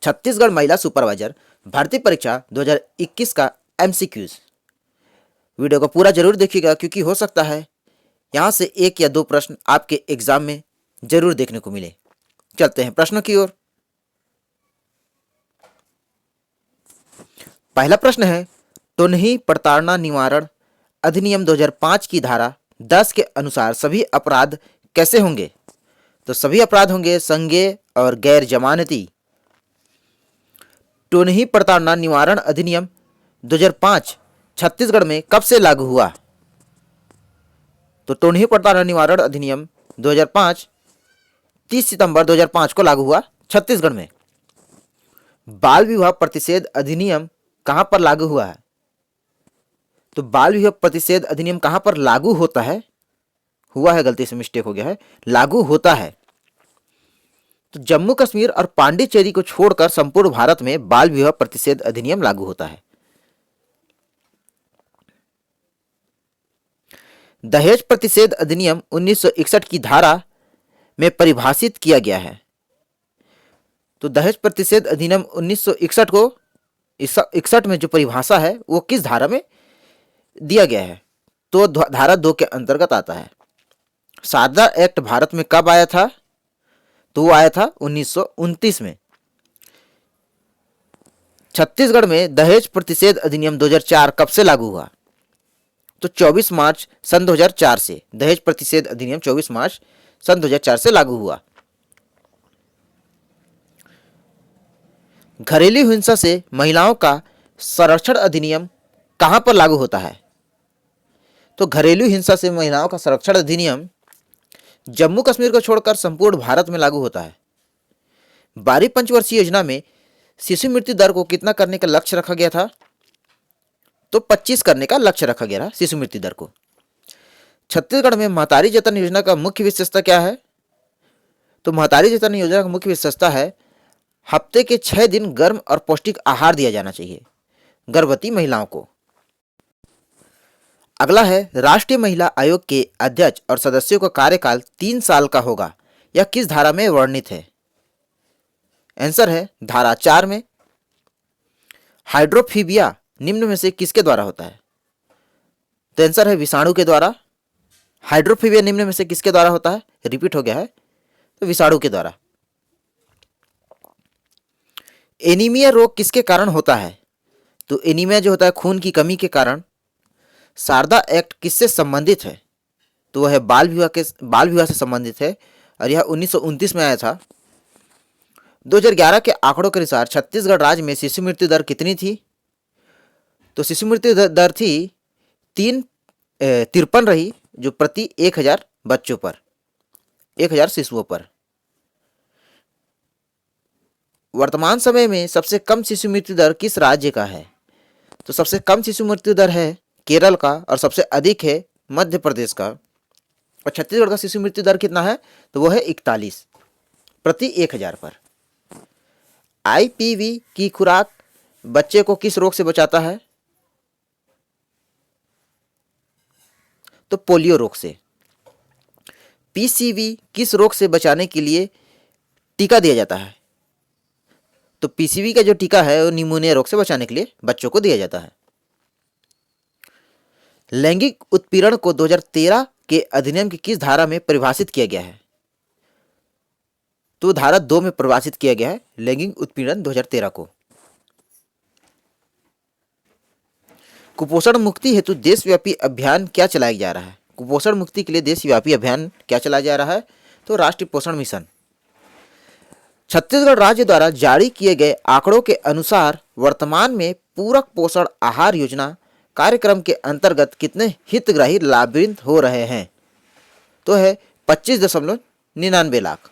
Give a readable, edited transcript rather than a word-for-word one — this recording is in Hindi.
छत्तीसगढ़ महिला सुपरवाइजर भर्ती परीक्षा 2021 का MCQs। वीडियो को पूरा जरूर देखिएगा क्योंकि हो सकता है यहाँ से एक या दो प्रश्न आपके एग्जाम में जरूर देखने को मिले। चलते हैं प्रश्नों की ओर। पहला प्रश्न है, टोनही प्रताड़ना निवारण अधिनियम 2005 की धारा 10 के अनुसार सभी अपराध कैसे होंगे? तो सभी अपराध होंगे संज्ञेय और गैर जमानती। टोनही प्रताड़ना निवारण अधिनियम 2005 छत्तीसगढ़ में कब से लागू हुआ? तो टोनही प्रताड़ना निवारण अधिनियम 2005 30 सितंबर 2005 को लागू हुआ छत्तीसगढ़ में। बाल विवाह प्रतिषेध अधिनियम कहां पर लागू हुआ है? तो बाल विवाह प्रतिषेध अधिनियम कहां पर लागू होता है? हुआ है, गलती से मिस्टेक हो गया है, लागू होता है। तो जम्मू कश्मीर और पांडिचेरी को छोड़कर संपूर्ण भारत में बाल विवाह प्रतिषेध अधिनियम लागू होता है। दहेज प्रतिषेध अधिनियम 1961 की धारा में परिभाषित किया गया है। तो दहेज प्रतिषेध अधिनियम 1961 को 61 में जो परिभाषा है वो किस धारा में दिया गया है? तो धारा 2 के अंतर्गत आता है। सारदा एक्ट भारत में कब आया था? तो वो आया था 1929 में। छत्तीसगढ़ में दहेज प्रतिषेध अधिनियम 2004 कब से लागू हुआ? तो 24 मार्च सन 2004 से दहेज प्रतिषेध अधिनियम 24 मार्च सन 2004 से लागू हुआ। घरेलू हिंसा से महिलाओं का संरक्षण अधिनियम कहां पर लागू होता है? तो घरेलू हिंसा से महिलाओं का संरक्षण अधिनियम जम्मू कश्मीर को छोड़कर संपूर्ण भारत में लागू होता है। 12वीं पंचवर्षीय योजना में शिशु मृत्यु दर को कितना करने का लक्ष्य रखा गया था? तो 25 करने का लक्ष्य रखा गया था शिशु मृत्यु दर को। छत्तीसगढ़ में महतारी जतन योजना का मुख्य विशेषता क्या है? तो महतारी जतन योजना का मुख्य विशेषता है हफ्ते के 6 दिन गर्म और पौष्टिक आहार दिया जाना चाहिए गर्भवती महिलाओं को। अगला है, राष्ट्रीय महिला आयोग के अध्यक्ष और सदस्यों का कार्यकाल 3 साल का होगा। यह किस धारा में वर्णित है? आंसर है धारा 4 में। हाइड्रोफीबिया निम्न में से किसके द्वारा होता है? तो आंसर है विषाणु के द्वारा। हाइड्रोफीबिया निम्न में से किसके द्वारा होता है? रिपीट हो गया है, तो विषाणु के द्वारा। एनीमिया रोग किसके कारण होता है? तो एनीमिया जो होता है खून की कमी के कारण। सारदा एक्ट किससे संबंधित है? तो वह बाल विवाह से संबंधित है और यह 1929 में आया था। 2011 के आंकड़ों के अनुसार छत्तीसगढ़ राज्य में शिशु मृत्यु दर कितनी थी? तो शिशु मृत्यु दर थी 53 रही, जो प्रति 1000 बच्चों पर, 1000 शिशुओं पर। वर्तमान समय में सबसे कम शिशु मृत्यु दर किस राज्य का है? तो सबसे कम शिशु मृत्यु दर है केरल का और सबसे अधिक है मध्य प्रदेश का। और छत्तीसगढ़ का शिशु मृत्यु दर कितना है? तो वो है 41 प्रति 1000 पर। IPV की खुराक बच्चे को किस रोग से बचाता है? तो पोलियो रोग से। PCV किस रोग से बचाने के लिए टीका दिया जाता है? तो PCV का जो टीका है वो निमोनिया रोग से बचाने के लिए बच्चों को दिया जाता है। लैंगिक उत्पीड़न को 2013 के अधिनियम की किस धारा में परिभाषित किया गया है? तो धारा 2 में परिभाषित किया गया है लैंगिक उत्पीड़न 2013 को। कुपोषण मुक्ति हेतु देशव्यापी अभियान क्या चलाया जा रहा है? कुपोषण मुक्ति के लिए देशव्यापी अभियान क्या चलाया जा रहा है? तो राष्ट्रीय पोषण मिशन। छत्तीसगढ़ राज्य द्वारा जारी किए गए आंकड़ों के अनुसार वर्तमान में पूरक पोषण आहार योजना कार्यक्रम के अंतर्गत कितने हितग्राही लाभान्वित हो रहे हैं? तो है 25.99 लाख।